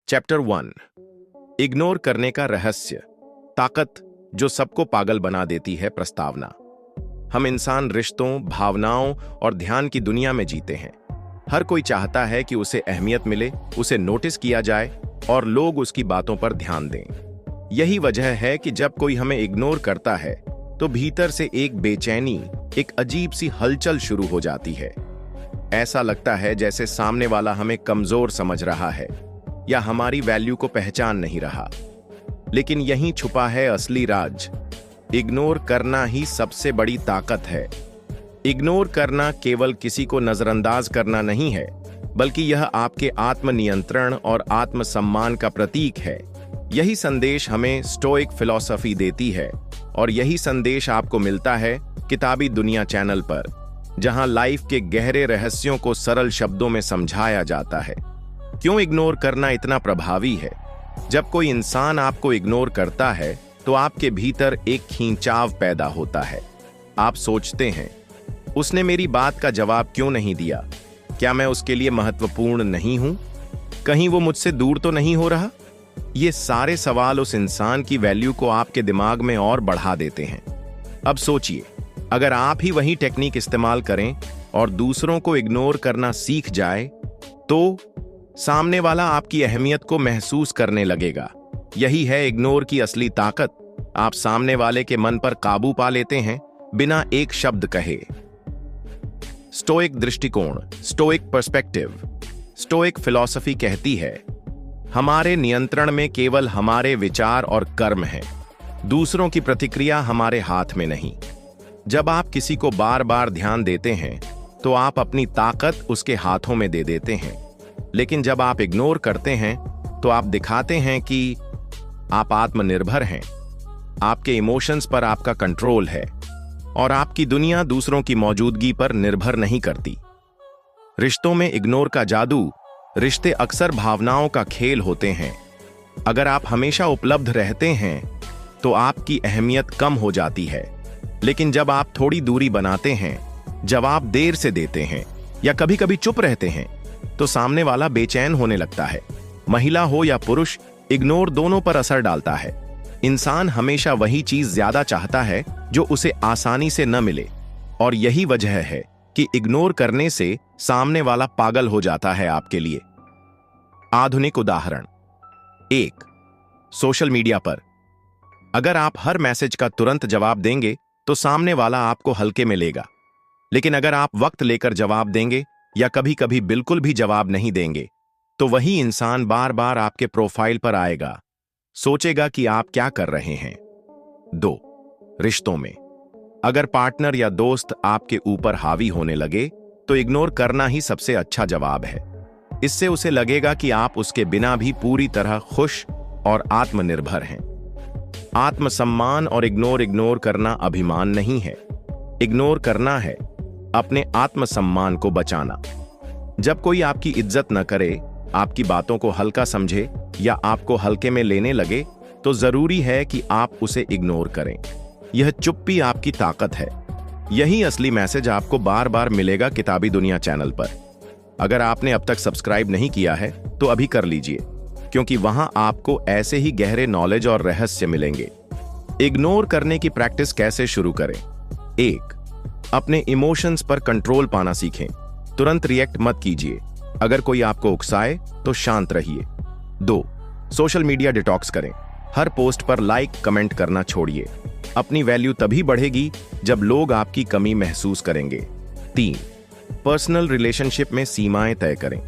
Chapter 1। Ignore करने का रहस्य, ताकत जो सबको पागल बना देती है। प्रस्तावना। हम इंसान रिश्तों, भावनाओं और ध्यान की दुनिया में जीते हैं। हर कोई चाहता है कि उसे अहमियत मिले, उसे नोटिस किया जाए और लोग उसकी बातों पर ध्यान दें। यही वजह है कि जब कोई हमें इग्नोर करता है तो भीतर से एक बेचैनी, एक अजीब सी हलचल शुरू हो जाती है। ऐसा लगता है जैसे सामने वाला हमें कमजोर समझ रहा है या हमारी वैल्यू को पहचान नहीं रहा। लेकिन यहीं छुपा है असली राज। इग्नोर करना ही सबसे बड़ी ताकत है। इग्नोर करना केवल किसी को नजरअंदाज करना नहीं है, बल्कि यह आपके आत्मनियंत्रण और आत्मसम्मान का प्रतीक है। यही संदेश हमें स्टोइक फिलॉसफी देती है और यही संदेश आपको मिलता है किताबी दुनिया चैनल पर, जहां लाइफ के गहरे रहस्यों को सरल शब्दों में समझाया जाता है। क्यों इग्नोर करना इतना प्रभावी है? जब कोई इंसान आपको इग्नोर करता है तो आपके भीतर एक खींचाव पैदा होता है। आप सोचते हैं, उसने मेरी बात का जवाब क्यों नहीं दिया? क्या मैं उसके लिए महत्वपूर्ण नहीं हूं? कहीं वो मुझसे दूर तो नहीं हो रहा? ये सारे सवाल उस इंसान की वैल्यू को आपके दिमाग में और बढ़ा देते हैं। अब सोचिए, अगर आप ही वही टेक्निक इस्तेमाल करें और दूसरों को इग्नोर करना सीख जाए, तो सामने वाला आपकी अहमियत को महसूस करने लगेगा। यही है इग्नोर की असली ताकत। आप सामने वाले के मन पर काबू पा लेते हैं बिना एक शब्द कहे। स्टोइक दृष्टिकोण, स्टोइक पर्सपेक्टिव। स्टोइक फिलॉसफी कहती है, हमारे नियंत्रण में केवल हमारे विचार और कर्म हैं। दूसरों की प्रतिक्रिया हमारे हाथ में नहीं। जब आप किसी को बार बार ध्यान देते हैं तो आप अपनी ताकत उसके हाथों में दे देते हैं। लेकिन जब आप इग्नोर करते हैं तो आप दिखाते हैं कि आप आत्मनिर्भर हैं, आपके इमोशंस पर आपका कंट्रोल है और आपकी दुनिया दूसरों की मौजूदगी पर निर्भर नहीं करती। रिश्तों में इग्नोर का जादू। रिश्ते अक्सर भावनाओं का खेल होते हैं। अगर आप हमेशा उपलब्ध रहते हैं तो आपकी अहमियत कम हो जाती है। लेकिन जब आप थोड़ी दूरी बनाते हैं, जवाब देर से देते हैं या कभी कभी चुप रहते हैं, तो सामने वाला बेचैन होने लगता है। महिला हो या पुरुष, इग्नोर दोनों पर असर डालता है। इंसान हमेशा वही चीज ज्यादा चाहता है जो उसे आसानी से न मिले, और यही वजह है कि इग्नोर करने से सामने वाला पागल हो जाता है आपके लिए। आधुनिक उदाहरण। 1. सोशल मीडिया पर अगर आप हर मैसेज का तुरंत जवाब देंगे तो सामने वाला आपको हल्के में लेगा। लेकिन अगर आप वक्त लेकर जवाब देंगे या कभी कभी बिल्कुल भी जवाब नहीं देंगे, तो वही इंसान बार बार आपके प्रोफाइल पर आएगा, सोचेगा कि आप क्या कर रहे हैं। 2. रिश्तों में अगर पार्टनर या दोस्त आपके ऊपर हावी होने लगे तो इग्नोर करना ही सबसे अच्छा जवाब है। इससे उसे लगेगा कि आप उसके बिना भी पूरी तरह खुश और आत्मनिर्भर हैं। आत्मसम्मान और इग्नोर करना अभिमान नहीं है। इग्नोर करना है अपने आत्मसम्मान को बचाना। जब कोई आपकी इज्जत न करे, आपकी बातों को हल्का समझे या आपको हल्के में लेने लगे, तो जरूरी है कि आप उसे इग्नोर करें। यह चुप्पी आपकी ताकत है। यही असली मैसेज आपको बार बार मिलेगा किताबी दुनिया चैनल पर। अगर आपने अब तक सब्सक्राइब नहीं किया है तो अभी कर लीजिए, क्योंकि वहां आपको ऐसे ही गहरे नॉलेज और रहस्य मिलेंगे। इग्नोर करने की प्रैक्टिस कैसे शुरू करें? 1. अपने इमोशंस पर कंट्रोल पाना सीखें। तुरंत रिएक्ट मत कीजिए। अगर कोई आपको उकसाए तो शांत रहिए। 2. सोशल मीडिया डिटॉक्स करें। हर पोस्ट पर लाइक, कमेंट करना छोड़िए। अपनी वैल्यू तभी बढ़ेगी जब लोग आपकी कमी महसूस करेंगे। 3. पर्सनल रिलेशनशिप में सीमाएं तय करें।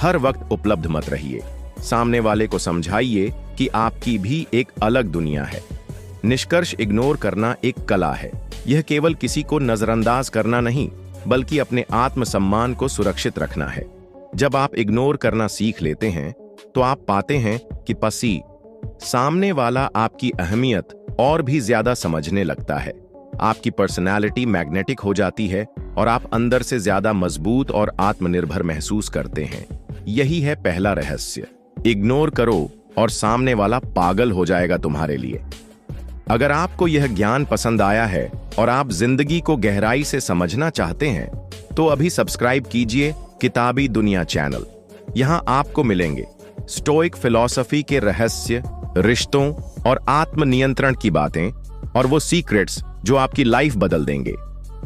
हर वक्त उपलब्ध मत रहिए। सामने वाले को समझाइए कि आपकी भी एक अलग दुनिया है। निष्कर्ष, इग्नोर करना एक कला है। यह केवल किसी को नजरअंदाज करना नहीं, बल्कि अपने आत्मसम्मान को सुरक्षित रखना है। जब आप इग्नोर करना सीख लेते हैं तो आप पाते हैं कि सामने वाला आपकी अहमियत और भी ज्यादा समझने लगता है। आपकी पर्सनैलिटी मैग्नेटिक हो जाती है और आप अंदर से ज्यादा मजबूत और आत्मनिर्भर महसूस करते हैं। यही है पहला रहस्य। इग्नोर करो और सामने वाला पागल हो जाएगा तुम्हारे लिए। अगर आपको यह ज्ञान पसंद आया है और आप जिंदगी को गहराई से समझना चाहते हैं, तो अभी सब्सक्राइब कीजिए किताबी दुनिया चैनल। यहां आपको मिलेंगे स्टोइक फिलॉसफी के रहस्य, रिश्तों और आत्मनियंत्रण की बातें और वो सीक्रेट्स जो आपकी लाइफ बदल देंगे।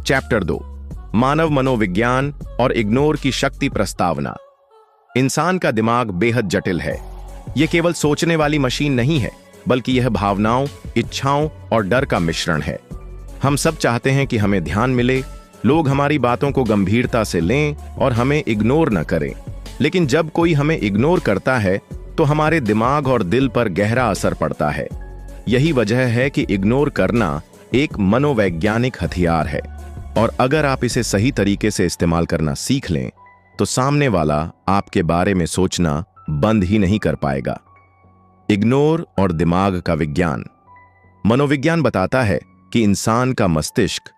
चैप्टर 2, मानव मनोविज्ञान और इग्नोर की शक्ति प्रस्तावना। इंसान का दिमाग बेहद जटिल है। यह केवल सोचने वाली मशीन नहीं है, बल्कि यह भावनाओं, इच्छाओं और डर का मिश्रण है। हम सब चाहते हैं कि हमें ध्यान मिले, लोग हमारी बातों को गंभीरता से लें और हमें इग्नोर न करें। लेकिन जब कोई हमें इग्नोर करता है तो हमारे दिमाग और दिल पर गहरा असर पड़ता है। यही वजह है कि इग्नोर करना एक मनोवैज्ञानिक हथियार है, और अगर आप इसे सही तरीके से इस्तेमाल करना सीख लें तो सामने वाला आपके बारे में सोचना बंद ही नहीं कर पाएगा। इग्नोर और दिमाग का विज्ञान। मनोविज्ञान बताता है कि इंसान का मस्तिष्क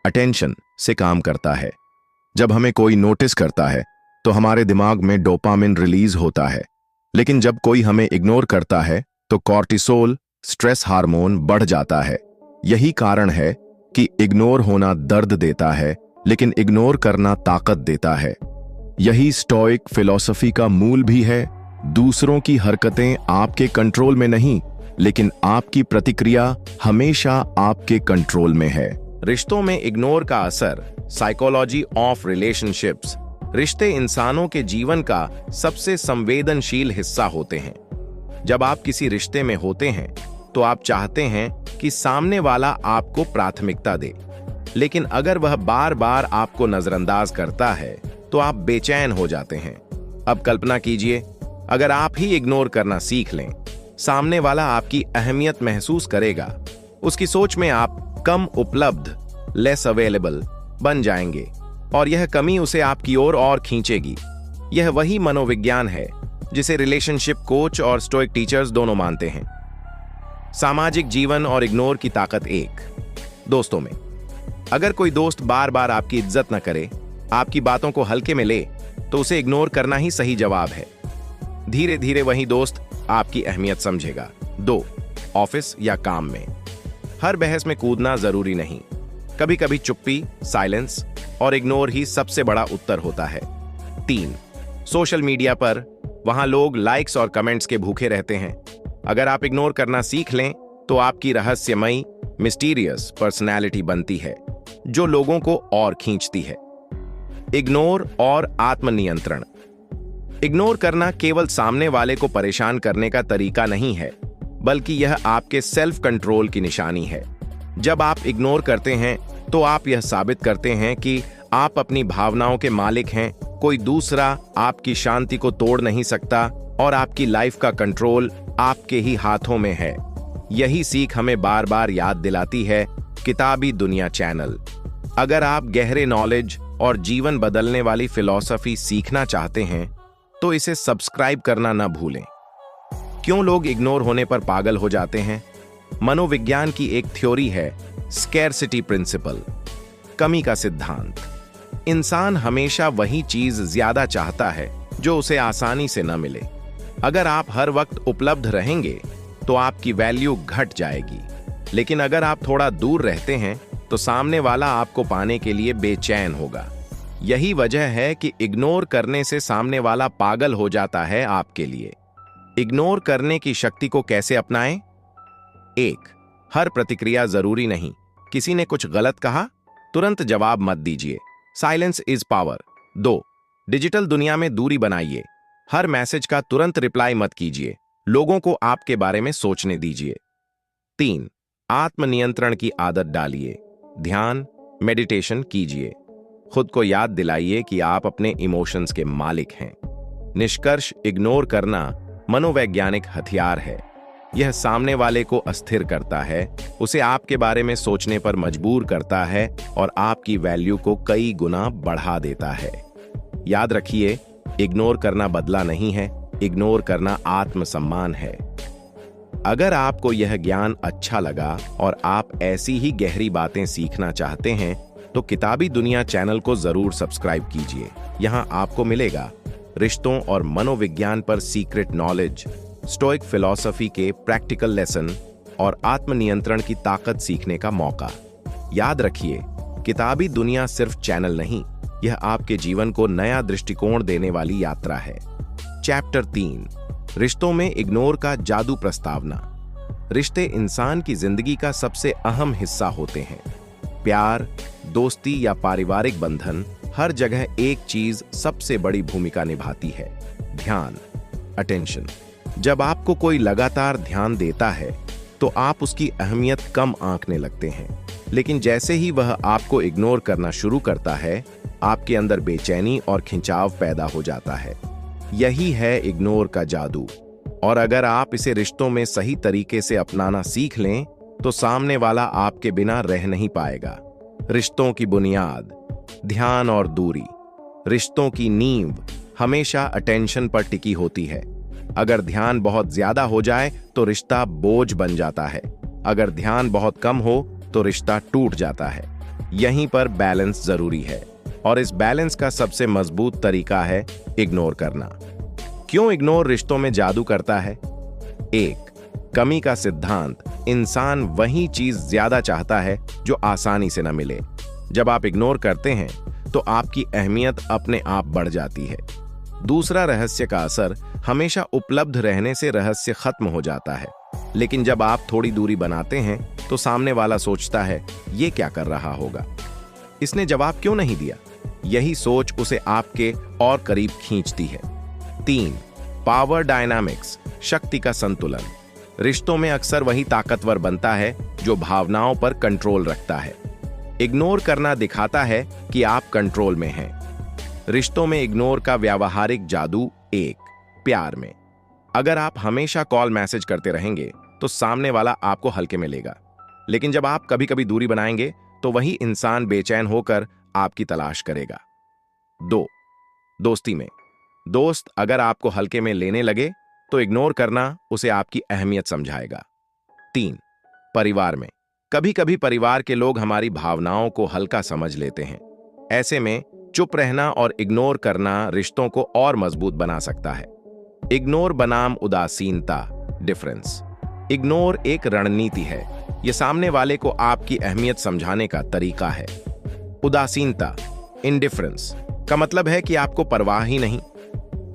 अटेंशन से काम करता है। जब हमें कोई नोटिस करता है तो हमारे दिमाग में डोपामिन रिलीज होता है, लेकिन जब कोई हमें इग्नोर करता है तो कॉर्टिसोल, स्ट्रेस हार्मोन बढ़ जाता है। यही कारण है कि इग्नोर होना दर्द देता है, लेकिन इग्नोर करना ताकत देता है। यही स्टोइक फिलॉसफी का मूल भी है। दूसरों की हरकतें आपके कंट्रोल में नहीं, लेकिन आपकी प्रतिक्रिया हमेशा आपके कंट्रोल में है। रिश्तों में इग्नोर का असर। Psychology of relationships. रिश्ते इंसानों के जीवन का सबसे संवेदनशील हिस्सा होते हैं। जब आप किसी रिश्ते में होते हैं तो आप चाहते हैं कि सामने वाला आपको प्राथमिकता दे, लेकिन अगर वह बार बार आपको नजरअंदाज करता है तो आप बेचैन हो जाते हैं। अब कल्पना कीजिए, अगर आप ही इग्नोर करना सीख लें, सामने वाला आपकी अहमियत महसूस करेगा। उसकी सोच में आप कम उपलब्ध, लेस अवेलेबल बन जाएंगे, और यह कमी उसे आपकी ओर और खींचेगी। यह वही मनोविज्ञान है जिसे रिलेशनशिप कोच और स्टोइक टीचर्स दोनों मानते हैं। सामाजिक जीवन और इग्नोर की ताकत। एक, दोस्तों में। अगर कोई दोस्त बार बार आपकी इज्जत न करे, आपकी बातों को हल्के में ले, तो उसे इग्नोर करना ही सही जवाब है। धीरे धीरे वही दोस्त आपकी अहमियत समझेगा। 2, ऑफिस या काम में। हर बहस में कूदना जरूरी नहीं। कभी कभी चुप्पी, साइलेंस और इग्नोर ही सबसे बड़ा उत्तर होता है। 3, सोशल मीडिया पर। वहां लोग लाइक्स और कमेंट्स के भूखे रहते हैं। अगर आप इग्नोर करना सीख लें तो आपकी रहस्यमयी, मिस्टीरियस पर्सनैलिटी बनती है जो लोगों को और खींचती है। इग्नोर और आत्मनियंत्रण। इग्नोर करना केवल सामने वाले को परेशान करने का तरीका नहीं है, बल्कि यह आपके सेल्फ कंट्रोल की निशानी है। जब आप इग्नोर करते हैं तो आप यह साबित करते हैं कि आप अपनी भावनाओं के मालिक हैं। कोई दूसरा आपकी शांति को तोड़ नहीं सकता, और आपकी लाइफ का कंट्रोल आपके ही हाथों में है। यही सीख हमें बार बार याद दिलाती है किताबी दुनिया चैनल। अगर आप गहरे नॉलेज और जीवन बदलने वाली फिलॉसफी सीखना चाहते हैं तो इसे सब्सक्राइब करना न भूलें। क्यों लोग इग्नोर होने पर पागल हो जाते हैं? मनोविज्ञान की एक थ्योरी है, स्कैरसिटी प्रिंसिपल, कमी का सिद्धांत। इंसान हमेशा वही चीज ज्यादा चाहता है जो उसे आसानी से न मिले। अगर आप हर वक्त उपलब्ध रहेंगे तो आपकी वैल्यू घट जाएगी, लेकिन अगर आप थोड़ा दूर रहते हैं तो सामने वाला आपको पाने के लिए बेचैन होगा। यही वजह है कि इग्नोर करने से सामने वाला पागल हो जाता है आपके लिए। इग्नोर करने की शक्ति को कैसे अपनाएं? 1, हर प्रतिक्रिया जरूरी नहीं। किसी ने कुछ गलत कहा, तुरंत जवाब मत दीजिए। Silence is power. 2, डिजिटल दुनिया में दूरी बनाइए। हर मैसेज का तुरंत रिप्लाई मत कीजिए। लोगों को आपके बारे में सोचने दीजिए। 3, आत्मनियंत्रण की आदत डालिए। ध्यान, मेडिटेशन कीजिए। खुद को याद दिलाइए कि आप अपने इमोशंस के मालिक हैं। निष्कर्ष, इग्नोर करना मनोवैज्ञानिक हथियार है। यह सामने वाले को अस्थिर करता है, उसे आपके बारे में सोचने पर मजबूर करता है और आपकी वैल्यू को कई गुना बढ़ा देता है। याद रखिए, इग्नोर करना बदला नहीं है, इग्नोर करना आत्मसम्मान है। अगर आपको यह ज्ञान अच्छा लगा और आप ऐसी ही गहरी बातें सीखना चाहते हैं तो किताबी दुनिया चैनल को जरूर सब्सक्राइब कीजिए। यहां आपको मिलेगा रिश्तों और मनोविज्ञान पर सीक्रेट नॉलेज, स्टोइक फिलॉसफी के प्रैक्टिकल लेसन और आत्मनियंत्रण की ताकत सीखने का मौका। याद रखिए, किताबी दुनिया सिर्फ चैनल नहीं, यह आपके जीवन को नया दृष्टिकोण देने वाली यात्रा है। चैप्टर 3 रिश्तों में इग्नोर का जादू प्रस्तावना। रिश्ते इंसान की जिंदगी का सबसे अहम हिस्सा होते हैं। प्यार, दोस्ती या पारिवारिक बंधन, हर जगह एक चीज सबसे बड़ी भूमिका निभाती है, ध्यान, अटेंशन। जब आपको कोई लगातार ध्यान देता है तो आप उसकी अहमियत कम आंकने लगते हैं, लेकिन जैसे ही वह आपको इग्नोर करना शुरू करता है, आपके अंदर बेचैनी और खिंचाव पैदा हो जाता है। यही है इग्नोर का जादू, और अगर आप इसे रिश्तों में सही तरीके से अपनाना सीख लें तो सामने वाला आपके बिना रह नहीं पाएगा। रिश्तों की बुनियाद, ध्यान और दूरी। रिश्तों की नींव हमेशा अटेंशन पर टिकी होती है। अगर ध्यान बहुत ज्यादा हो जाए तो रिश्ता बोझ बन जाता है, अगर ध्यान बहुत कम हो तो रिश्ता टूट जाता है। यहीं पर बैलेंस जरूरी है, और इस बैलेंस का सबसे मजबूत तरीका है इग्नोर करना। क्यों इग्नोर रिश्तों में जादू करता है? 1. कमी का सिद्धांत। इंसान वही चीज ज्यादा चाहता है जो आसानी से न मिले। जब आप इग्नोर करते हैं तो आपकी अहमियत अपने आप बढ़ जाती है। दूसरा, रहस्य का असर। हमेशा उपलब्ध रहने से रहस्य खत्म हो जाता है, लेकिन जब आप थोड़ी दूरी बनाते हैं तो सामने वाला सोचता है, ये क्या कर रहा होगा, इसने जवाब क्यों नहीं दिया। यही सोच उसे आपके और करीब खींचती है। 3. पावर डायनामिक्स, शक्ति का संतुलन। रिश्तों में अक्सर वही ताकतवर बनता है जो भावनाओं पर कंट्रोल रखता है। इग्नोर करना दिखाता है कि आप कंट्रोल में हैं। रिश्तों में इग्नोर का व्यावहारिक जादू। 1. प्यार में। अगर आप हमेशा कॉल मैसेज करते रहेंगे तो सामने वाला आपको हल्के में लेगा, लेकिन जब आप कभी कभी दूरी बनाएंगे तो वही इंसान बेचैन होकर आपकी तलाश करेगा। 2. दोस्ती में। दोस्त अगर आपको हल्के में लेने लगे तो इग्नोर करना उसे आपकी अहमियत समझाएगा। 3. परिवार में। कभी कभी परिवार के लोग हमारी भावनाओं को हल्का समझ लेते हैं। ऐसे में चुप रहना और इग्नोर करना रिश्तों को और मजबूत बना सकता है। इग्नोर बनाम उदासीनता, डिफरेंस। इग्नोर एक रणनीति है, यह सामने वाले को आपकी अहमियत समझाने का तरीका है। उदासीनता, इंडिफरेंस, का मतलब है कि आपको परवाह ही नहीं।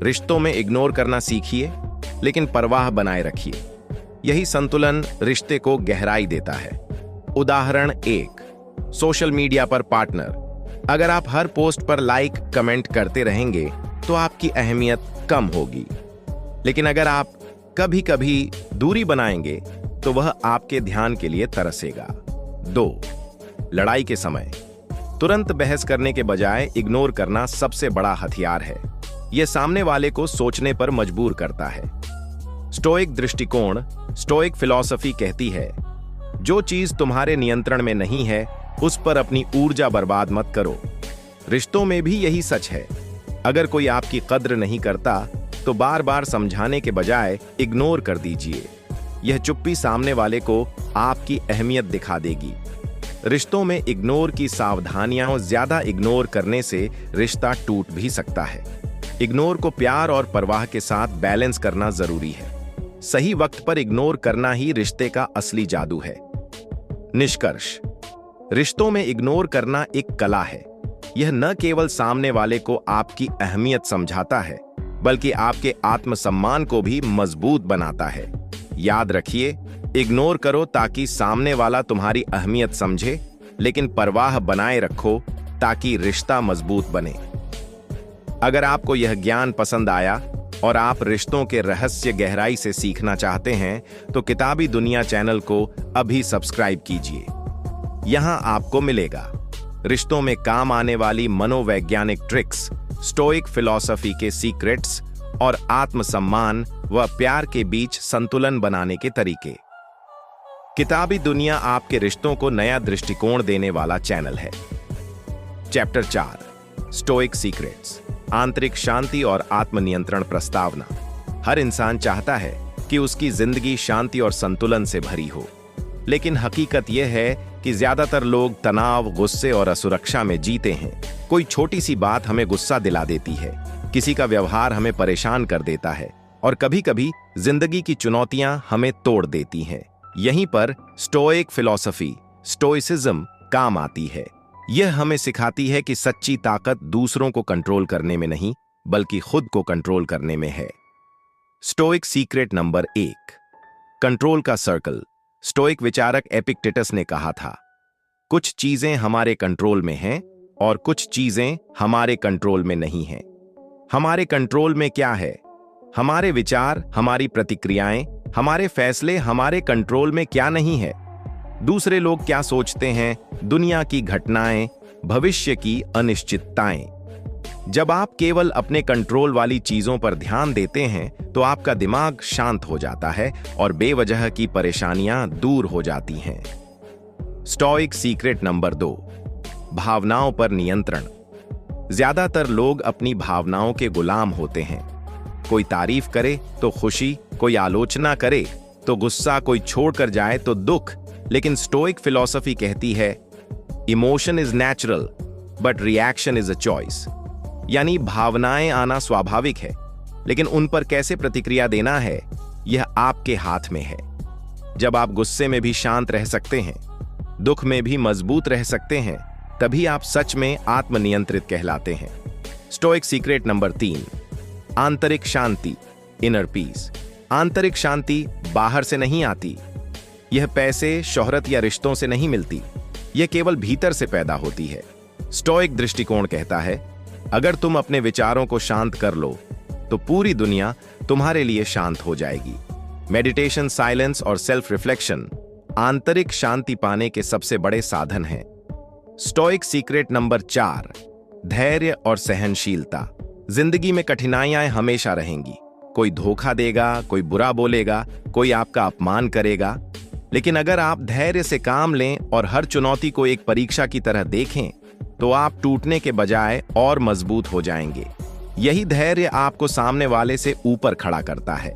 रिश्तों में इग्नोर करना सीखिए, लेकिन परवाह बनाए रखिए। यही संतुलन रिश्ते को गहराई देता है। उदाहरण 1. सोशल मीडिया पर पार्टनर। अगर आप हर पोस्ट पर लाइक कमेंट करते रहेंगे तो आपकी अहमियत कम होगी, लेकिन अगर आप कभी कभी दूरी बनाएंगे तो वह आपके ध्यान के लिए तरसेगा। 2. लड़ाई के समय। तुरंत बहस करने के बजाय इग्नोर करना सबसे बड़ा हथियार है। यह सामने वाले को सोचने पर मजबूर करता है। स्टोइक दृष्टिकोण, स्टोइक फिलॉसफी कहती है, जो चीज तुम्हारे नियंत्रण में नहीं है उस पर अपनी ऊर्जा बर्बाद मत करो। रिश्तों में भी यही सच है। अगर कोई आपकी कद्र नहीं करता तो बार बार समझाने के बजाय इग्नोर कर दीजिए। यह चुप्पी सामने वाले को आपकी अहमियत दिखा देगी। रिश्तों में इग्नोर की सावधानियां। ज्यादा इग्नोर करने से रिश्ता टूट भी सकता है। इग्नोर को प्यार और परवाह के साथ बैलेंस करना जरूरी है। सही वक्त पर इग्नोर करना ही रिश्ते का असली जादू है। निष्कर्ष, रिश्तों में इग्नोर करना एक कला है। यह न केवल सामने वाले को आपकी अहमियत समझाता है, बल्कि आपके आत्मसम्मान को भी मजबूत बनाता है। याद रखिए, इग्नोर करो ताकि सामने वाला तुम्हारी अहमियत समझे, लेकिन परवाह बनाए रखो ताकि रिश्ता मजबूत बने। अगर आपको यह ज्ञान पसंद आया और आप रिश्तों के रहस्य गहराई से सीखना चाहते हैं तो किताबी दुनिया चैनल को अभी सब्सक्राइब कीजिए। यहां आपको मिलेगा रिश्तों में काम आने वाली मनोवैज्ञानिक ट्रिक्स, स्टोइक फिलॉसफी के सीक्रेट्स और आत्मसम्मान व प्यार के बीच संतुलन बनाने के तरीके। किताबी दुनिया आपके रिश्तों को नया दृष्टिकोण देने वाला चैनल है। चैप्टर 4, स्टोइक सीक्रेट्स, आंतरिक शांति और आत्मनियंत्रण प्रस्तावना। हर इंसान चाहता है कि उसकी जिंदगी शांति और संतुलन से भरी हो, लेकिन हकीकत यह है कि ज्यादातर लोग तनाव, गुस्से और असुरक्षा में जीते हैं। कोई छोटी सी बात हमें गुस्सा दिला देती है, किसी का व्यवहार हमें परेशान कर देता है, और कभी कभी जिंदगी की चुनौतियां हमें तोड़ देती हैं। यहीं पर स्टोइक फिलॉसफी, स्टोइसिज्म काम आती है। यह हमें सिखाती है कि सच्ची ताकत दूसरों को कंट्रोल करने में नहीं, बल्कि खुद को कंट्रोल करने में है। स्टोइक सीक्रेट नंबर 1, कंट्रोल का सर्कल। स्टोइक विचारक एपिक्टेटस ने कहा था, कुछ चीजें हमारे कंट्रोल में हैं और कुछ चीजें हमारे कंट्रोल में नहीं हैं। हमारे कंट्रोल में क्या है? हमारे विचार, हमारी प्रतिक्रियाएं, हमारे फैसले। हमारे कंट्रोल में क्या नहीं है? दूसरे लोग क्या सोचते हैं, दुनिया की घटनाएं, भविष्य की अनिश्चितताएं। जब आप केवल अपने कंट्रोल वाली चीजों पर ध्यान देते हैं तो आपका दिमाग शांत हो जाता है और बेवजह की परेशानियां दूर हो जाती हैं। स्टोइक सीक्रेट नंबर 2, भावनाओं पर नियंत्रण। ज्यादातर लोग अपनी भावनाओं के गुलाम होते हैं। कोई तारीफ करे तो खुशी, कोई आलोचना करे तो गुस्सा, कोई छोड़कर जाए तो दुख। लेकिन स्टोइक फिलॉसफी कहती है, emotion is natural but reaction is a choice. यानी भावनाएं आना स्वाभाविक है, लेकिन उन पर कैसे प्रतिक्रिया देना है यह आपके हाथ में है। जब आप गुस्से में भी शांत रह सकते हैं, दुख में भी मजबूत रह सकते हैं, तभी आप सच में आत्मनियंत्रित कहलाते हैं। स्टोइक सीक्रेट नंबर 3, आंतरिक शांति, इनर पीस। आंतरिक शांति बाहर से नहीं आती। यह पैसे, शोहरत या रिश्तों से नहीं मिलती। यह केवल भीतर से पैदा होती है। स्टोइक दृष्टिकोण कहता है, अगर तुम अपने विचारों को शांत कर लो तो पूरी दुनिया तुम्हारे लिए शांत हो जाएगी। मेडिटेशन, साइलेंस और सेल्फ रिफ्लेक्शन आंतरिक शांति पाने के सबसे बड़े साधन हैं। स्टोइक सीक्रेट नंबर 4, धैर्य और सहनशीलता। जिंदगी में कठिनाइयां हमेशा रहेंगी। कोई धोखा देगा, कोई बुरा बोलेगा, कोई आपका अपमान करेगा। लेकिन अगर आप धैर्य से काम लें और हर चुनौती को एक परीक्षा की तरह देखें तो आप टूटने के बजाय और मजबूत हो जाएंगे। यही धैर्य आपको सामने वाले से ऊपर खड़ा करता है।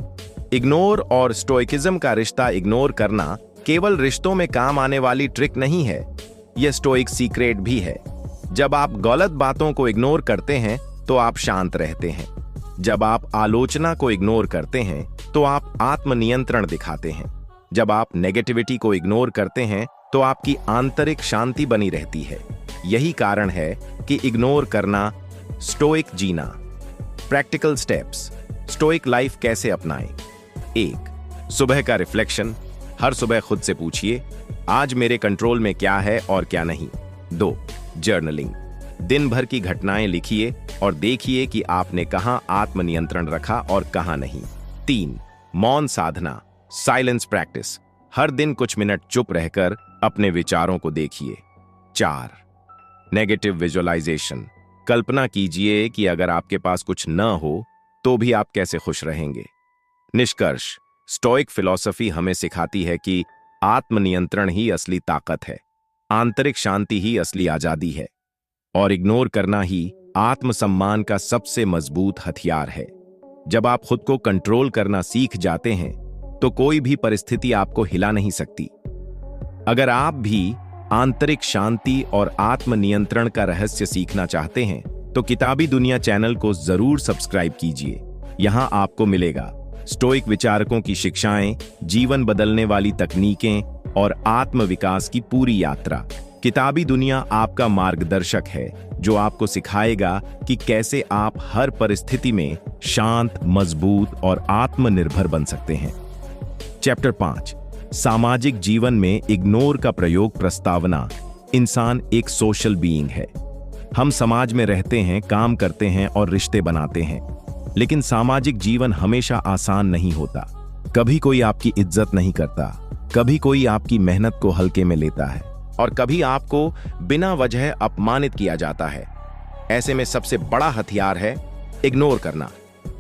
इग्नोर और स्टोइकिज्म का रिश्ता इग्नोर करना केवल रिश्तों में काम आने वाली ट्रिक नहीं है, यह स्टोइक सीक्रेट भी है। जब आप गलत बातों को इग्नोर करते हैं तो आप शांत रहते हैं। जब आप आलोचना को इग्नोर करते हैं तो आप आत्मनियंत्रण दिखाते हैं। जब आप नेगेटिविटी को इग्नोर करते हैं तो आपकी आंतरिक शांति बनी रहती है। यही कारण है कि इग्नोर करना, स्टोइक जीना। प्रैक्टिकल स्टेप्स, स्टोइक लाइफ कैसे अपनाएं। 1, सुबह का रिफ्लेक्शन। हर सुबह खुद से पूछिए, आज मेरे कंट्रोल में क्या है और क्या नहीं। 2, जर्नलिंग। दिन भर की घटनाएं लिखिए और देखिए कि आपने कहां आत्मनियंत्रण रखा और कहां नहीं। 3, मौन साधना, साइलेंस प्रैक्टिस। हर दिन कुछ मिनट चुप रहकर अपने विचारों को देखिए। 4, नेगेटिव विजुअलाइजेशन। कल्पना कीजिए कि अगर आपके पास कुछ न हो तो भी आप कैसे खुश रहेंगे। निष्कर्ष, स्टोइक फिलॉसफी हमें सिखाती है कि आत्मनियंत्रण ही असली ताकत है, आंतरिक शांति ही असली आजादी है और इग्नोर करना ही आत्मसम्मान का सबसे मजबूत हथियार है। जब आप खुद को कंट्रोल करना सीख जाते हैं तो कोई भी परिस्थिति आपको हिला नहीं सकती। अगर आप भी आंतरिक शांति और आत्मनियंत्रण का रहस्य सीखना चाहते हैं तो किताबी दुनिया चैनल को जरूर सब्सक्राइब कीजिए। यहां आपको मिलेगा स्टोइक विचारकों की शिक्षाएं, जीवन बदलने वाली तकनीकें और आत्मविकास की पूरी यात्रा। किताबी दुनिया आपका मार्गदर्शक है जो आपको सिखाएगा कि कैसे आप हर परिस्थिति में शांत, मजबूत और आत्मनिर्भर बन सकते हैं। चैप्टर 5, सामाजिक जीवन में इग्नोर का प्रयोग। प्रस्तावना, इंसान एक सोशल बीइंग है। हम समाज में रहते हैं, काम करते हैं और रिश्ते बनाते हैं, लेकिन सामाजिक जीवन हमेशा आसान नहीं होता। कभी कोई आपकी इज्जत नहीं करता, कभी कोई आपकी मेहनत को हल्के में लेता है और कभी आपको बिना वजह अपमानित किया जाता है। ऐसे में सबसे बड़ा हथियार है इग्नोर करना।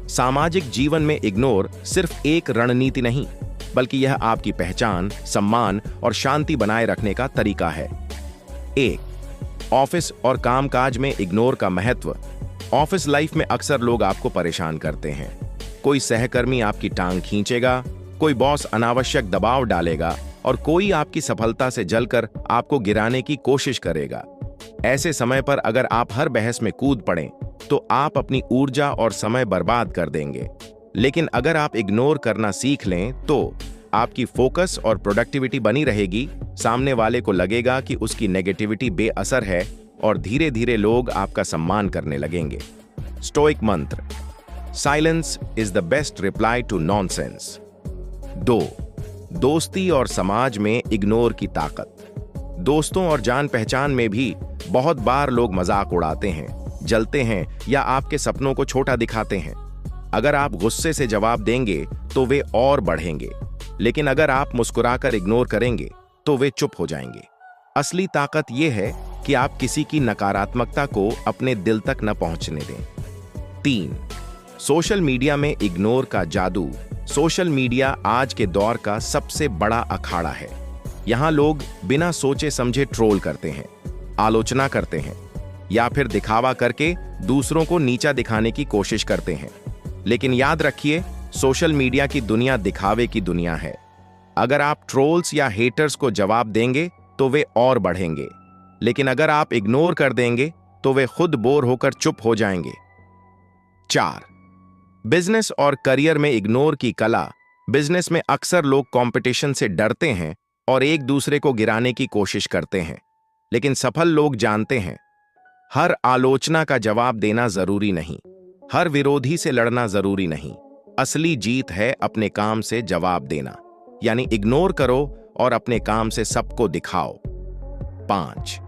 सामाजिक जीवन में इग्नोर सिर्फ एक रणनीति नहीं, बल्कि यह आपकी पहचान, सम्मान और शांति बनाए रखने का तरीका है। 1, ऑफिस और कामकाज में इग्नोर का महत्व। ऑफिस लाइफ में अक्सर लोग आपको परेशान करते हैं। कोई सहकर्मी आपकी टांग खींचेगा, कोई बॉस अनावश्यक दबाव डालेगा और कोई आपकी सफलता से जलकर आपको गिराने की कोशिश करेगा। ऐसे समय पर अगर आप हर बहस में कूद पड़ें तो आप अपनी ऊर्जा और समय बर्बाद कर देंगे। लेकिन अगर आप इग्नोर करना सीख लें तो आपकी फोकस और प्रोडक्टिविटी बनी रहेगी। सामने वाले को लगेगा कि उसकी नेगेटिविटी बेअसर है और धीरे धीरे लोग आपका सम्मान करने लगेंगे। स्टोइक मंत्र, silence is the best reply to nonsense. 2. दोस्ती और समाज में इग्नोर की ताकत। दोस्तों और जान पहचान में भी बहुत बार लोग मजाक उड़ाते हैं, जलते हैं या आपके सपनों को छोटा दिखाते हैं। अगर आप गुस्से से जवाब देंगे तो वे और बढ़ेंगे, लेकिन अगर आप मुस्कुराकर इग्नोर करेंगे तो वे चुप हो जाएंगे। असली ताकत यह है कि आप किसी की नकारात्मकता को अपने दिल तक न पहुंचने दें। 3. सोशल मीडिया में इग्नोर का जादू। सोशल मीडिया आज के दौर का सबसे बड़ा अखाड़ा है। यहां लोग बिना सोचे समझे ट्रोल करते हैं, आलोचना करते हैं या फिर दिखावा करके दूसरों को नीचा दिखाने की कोशिश करते हैं। लेकिन याद रखिए, सोशल मीडिया की दुनिया दिखावे की दुनिया है। अगर आप ट्रोल्स या हेटर्स को जवाब देंगे तो वे और बढ़ेंगे, लेकिन अगर आप इग्नोर कर देंगे तो वे खुद बोर होकर चुप हो जाएंगे। 4. बिजनेस और करियर में इग्नोर की कला। बिजनेस में अक्सर लोग कंपटीशन से डरते हैं और एक दूसरे को गिराने की कोशिश करते हैं, लेकिन सफल लोग जानते हैं हर आलोचना का जवाब देना जरूरी नहीं, हर विरोधी से लड़ना जरूरी नहीं। असली जीत है अपने काम से जवाब देना, यानी इग्नोर करो और अपने काम से सबको दिखाओ। 5.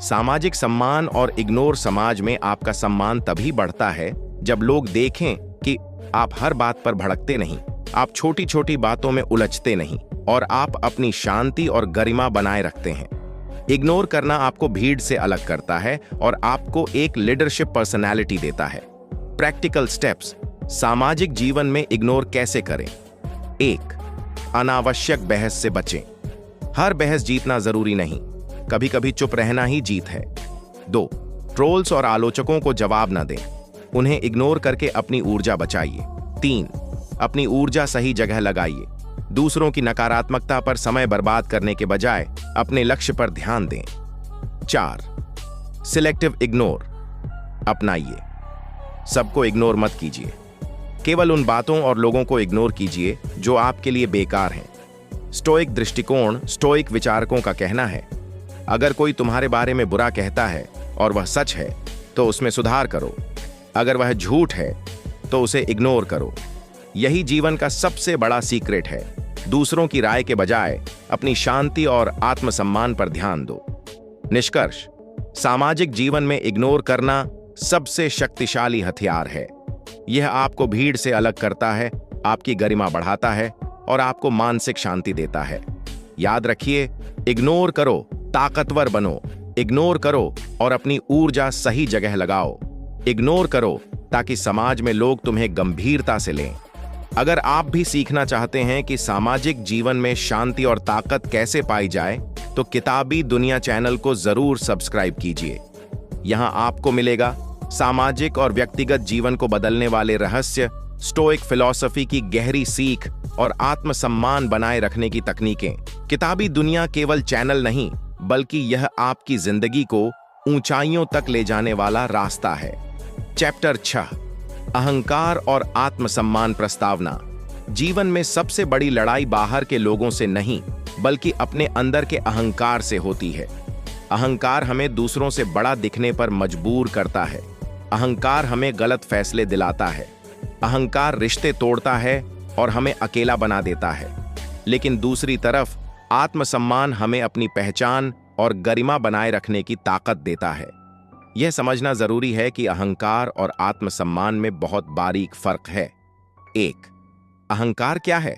सामाजिक सम्मान और इग्नोर। समाज में आपका सम्मान तभी बढ़ता है जब लोग देखें कि आप हर बात पर भड़कते नहीं, आप छोटी छोटी बातों में उलझते नहीं और आप अपनी शांति और गरिमा बनाए रखते हैं। इग्नोर करना आपको भीड़ से अलग करता है और आपको एक लीडरशिप पर्सनालिटी देता है। Practical steps. सामाजिक जीवन में इग्नोर कैसे करें? 1. अनावश्यक बहस से बचें। हर बहस जीतना जरूरी नहीं, कभी कभी चुप रहना ही जीत है। 2. ट्रोल्स और आलोचकों को जवाब न दें, उन्हें इग्नोर करके अपनी ऊर्जा बचाइए। 3. अपनी ऊर्जा सही जगह लगाइए। दूसरों की नकारात्मकता पर समय बर्बाद करने के बजाय अपने लक्ष्य पर ध्यान दें। 4. सिलेक्टिव इग्नोर अपनाइए। सबको इग्नोर मत कीजिए, केवल उन बातों और लोगों को इग्नोर कीजिए जो आपके लिए बेकार हैं। स्टोइक दृष्टिकोण। स्टोइक विचारकों का कहना है, अगर कोई तुम्हारे बारे में बुरा कहता है और वह सच है तो उसमें सुधार करो, अगर वह झूठ है तो उसे इग्नोर करो। यही जीवन का सबसे बड़ा सीक्रेट है। दूसरों की राय के बजाय अपनी शांति और आत्मसम्मान पर ध्यान दो। निष्कर्ष। सामाजिक जीवन में इग्नोर करना सबसे शक्तिशाली हथियार है। यह आपको भीड़ से अलग करता है, आपकी गरिमा बढ़ाता है और आपको मानसिक शांति देता है। याद रखिए, इग्नोर करो, ताकतवर बनो। इग्नोर करो और अपनी ऊर्जा सही जगह लगाओ। इग्नोर करो ताकि समाज में लोग तुम्हें गंभीरता से लें। अगर आप भी सीखना चाहते हैं कि सामाजिक जीवन में शांति और ताकत कैसे पाई जाए, तो किताबी दुनिया चैनल को जरूर सब्सक्राइब कीजिए। यहां आपको मिलेगा सामाजिक और व्यक्तिगत जीवन को बदलने वाले रहस्य, स्टोइक फिलॉसफी की गहरी सीख और आत्मसम्मान बनाए रखने की तकनीकें। किताबी दुनिया केवल चैनल नहीं, बल्कि यह आपकी जिंदगी को ऊंचाइयों तक ले जाने वाला रास्ता है। चैप्टर 6, अहंकार और आत्मसम्मान प्रस्तावना। जीवन में सबसे बड़ी लड़ाई बाहर के लोगों से नहीं, बल्कि अपने अंदर के अहंकार से होती है। अहंकार हमें दूसरों से बड़ा दिखने पर मजबूर करता है। अहंकार हमें गलत फैसले दिलाता है। अहंकार रिश्ते तोड़ता है और हमें अकेला बना देता है। लेकिन दूसरी तरफ आत्मसम्मान हमें अपनी पहचान और गरिमा बनाए रखने की ताकत देता है। यह समझना जरूरी है कि अहंकार और आत्मसम्मान में बहुत बारीक फर्क है। 1. अहंकार क्या है?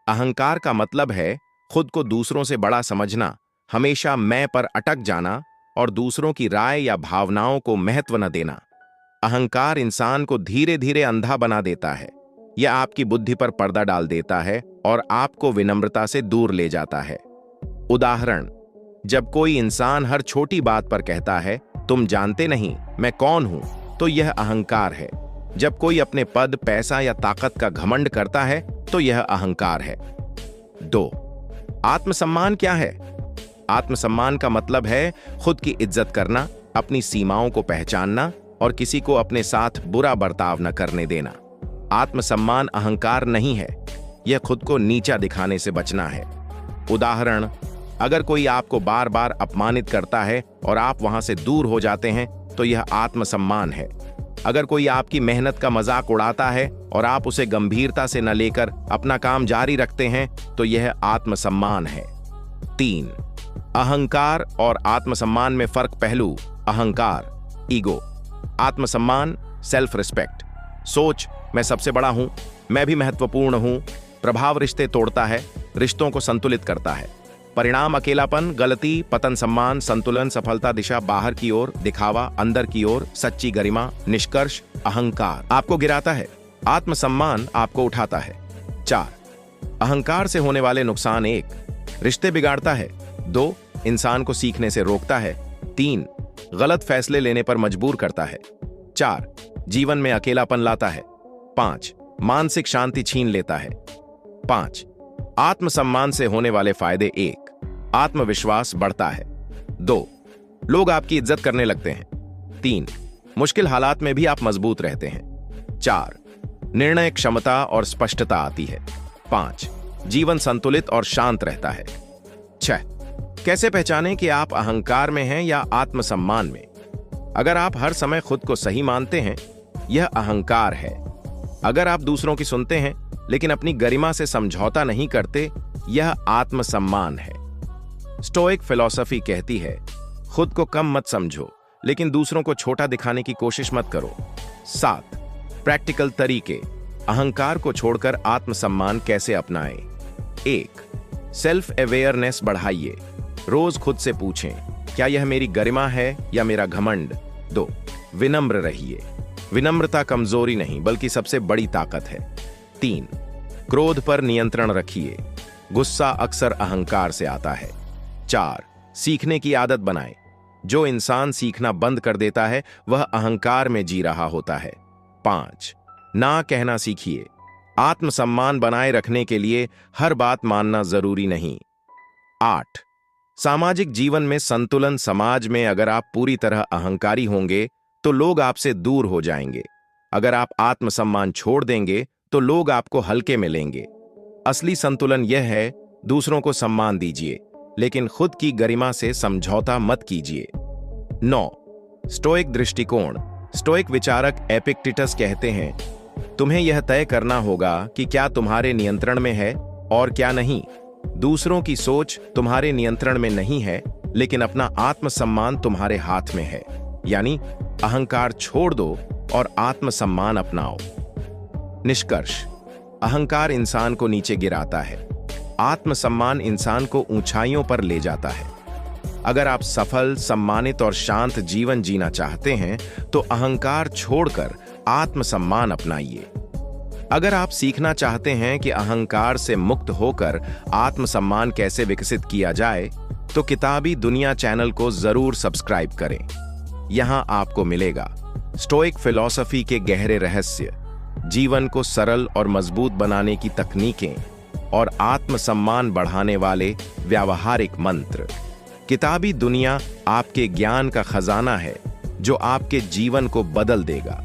अहंकार का मतलब है खुद को दूसरों से बड़ा समझना, हमेशा मैं पर अटक जाना और दूसरों की राय या भावनाओं को महत्व न देना। अहंकार इंसान को धीरे धीरे अंधा बना देता है। यह आपकी बुद्धि पर पर्दा डाल देता है और आपको विनम्रता से दूर ले जाता है। उदाहरण, जब कोई इंसान हर छोटी बात पर कहता है, तुम जानते नहीं मैं कौन हूं, तो यह अहंकार है। जब कोई अपने पद, पैसा या ताकत का घमंड करता है, तो यह अहंकार है। 2. आत्मसम्मान क्या है? आत्मसम्मान का मतलब है खुद की इज्जत करना, अपनी सीमाओं को पहचानना और किसी को अपने साथ बुरा बर्ताव न करने देना। आत्मसम्मान अहंकार नहीं है, यह खुद को नीचा दिखाने से बचना है। उदाहरण, अगर कोई आपको बार बार अपमानित करता है और आप वहां से दूर हो जाते हैं, तो यह आत्मसम्मान है। अगर कोई आपकी मेहनत का मजाक उड़ाता है और आप उसे गंभीरता से न लेकर अपना काम जारी रखते हैं तो यह आत्मसम्मान है। 3, अहंकार और आत्मसम्मान में फर्क। पहलू, अहंकार, ईगो। आत्मसम्मान, सेल्फ रिस्पेक्ट, सोच मैं सबसे बड़ा हूं, मैं भी महत्वपूर्ण हूं। प्रभाव रिश्ते तोड़ता है, रिश्तों को संतुलित करता है। परिणाम, अकेलापन, गलती, पतन। सम्मान, संतुलन, सफलता, दिशा, बाहर की ओर, दिखावा, अंदर की ओर, सच्ची गरिमा। निष्कर्ष, अहंकार आपको गिराता है, आत्मसम्मान आपको उठाता है। 4, अहंकार से होने वाले नुकसान। 1, रिश्ते बिगाड़ता है। 2, इंसान को सीखने से रोकता है। 3, गलत फैसले लेने पर मजबूर करता है। 4, जीवन में अकेलापन लाता है। 5, मानसिक शांति छीन लेता है। 5, आत्मसम्मान से होने वाले फायदे। 1, आत्मविश्वास बढ़ता है। 2, लोग आपकी इज्जत करने लगते हैं। 3, मुश्किल हालात में भी आप मजबूत रहते हैं। 4, निर्णय क्षमता और स्पष्टता आती है। 5, जीवन संतुलित और शांत रहता है। 6, कैसे पहचानें कि आप अहंकार में हैं या आत्मसम्मान में? अगर आप हर समय खुद को सही मानते हैं, यह अहंकार है। अगर आप दूसरों की सुनते हैं लेकिन अपनी गरिमा से समझौता नहीं करते, यह आत्मसम्मान है। स्टोइक फिलॉसफी कहती है, खुद को कम मत समझो लेकिन दूसरों को छोटा दिखाने की कोशिश मत करो। 7, प्रैक्टिकल तरीके, अहंकार को छोड़कर आत्मसम्मान कैसे अपनाएं। 1, सेल्फ अवेयरनेस बढ़ाइए। रोज खुद से पूछें, क्या यह मेरी गरिमा है या मेरा घमंड। 2, विनम्र रहिए। विनम्रता कमजोरी नहीं बल्कि सबसे बड़ी ताकत है। 3, क्रोध पर नियंत्रण रखिए। गुस्सा अक्सर अहंकार से आता है। 4, सीखने की आदत बनाएं। जो इंसान सीखना बंद कर देता है वह अहंकार में जी रहा होता है। 5, ना कहना सीखिए। आत्मसम्मान बनाए रखने के लिए हर बात मानना जरूरी नहीं। 8, सामाजिक जीवन में संतुलन। समाज में अगर आप पूरी तरह अहंकारी होंगे तो लोग आपसे दूर हो जाएंगे। अगर आप आत्मसम्मान छोड़ देंगे तो लोग आपको हल्के में लेंगे। असली संतुलन यह है, दूसरों को सम्मान दीजिए लेकिन खुद की गरिमा से समझौता मत कीजिए। 9, स्टोइक दृष्टिकोण। स्टोइक विचारक एपिक्टेटस कहते हैं, तुम्हें यह तय करना होगा कि क्या तुम्हारे नियंत्रण में है और क्या नहीं। दूसरों की सोच तुम्हारे नियंत्रण में नहीं है लेकिन अपना आत्मसम्मान तुम्हारे हाथ में है। यानी अहंकार छोड़ दो और आत्मसम्मान अपनाओ। निष्कर्ष, अहंकार इंसान को नीचे गिराता है, आत्मसम्मान इंसान को ऊंचाइयों पर ले जाता है। अगर आप सफल, सम्मानित और शांत जीवन जीना चाहते हैं तो अहंकार छोड़कर आत्मसम्मान अपनाइए। अगर आप सीखना चाहते हैं कि अहंकार से मुक्त होकर आत्मसम्मान कैसे विकसित किया जाए तो किताबी दुनिया चैनल को जरूर सब्सक्राइब करें। यहां आपको मिलेगा स्टोइक फिलॉसफी के गहरे रहस्य, जीवन को सरल और मजबूत बनाने की तकनीकें और आत्मसम्मान बढ़ाने वाले व्यावहारिक मंत्र। किताबी दुनिया आपके ज्ञान का खजाना है जो आपके जीवन को बदल देगा।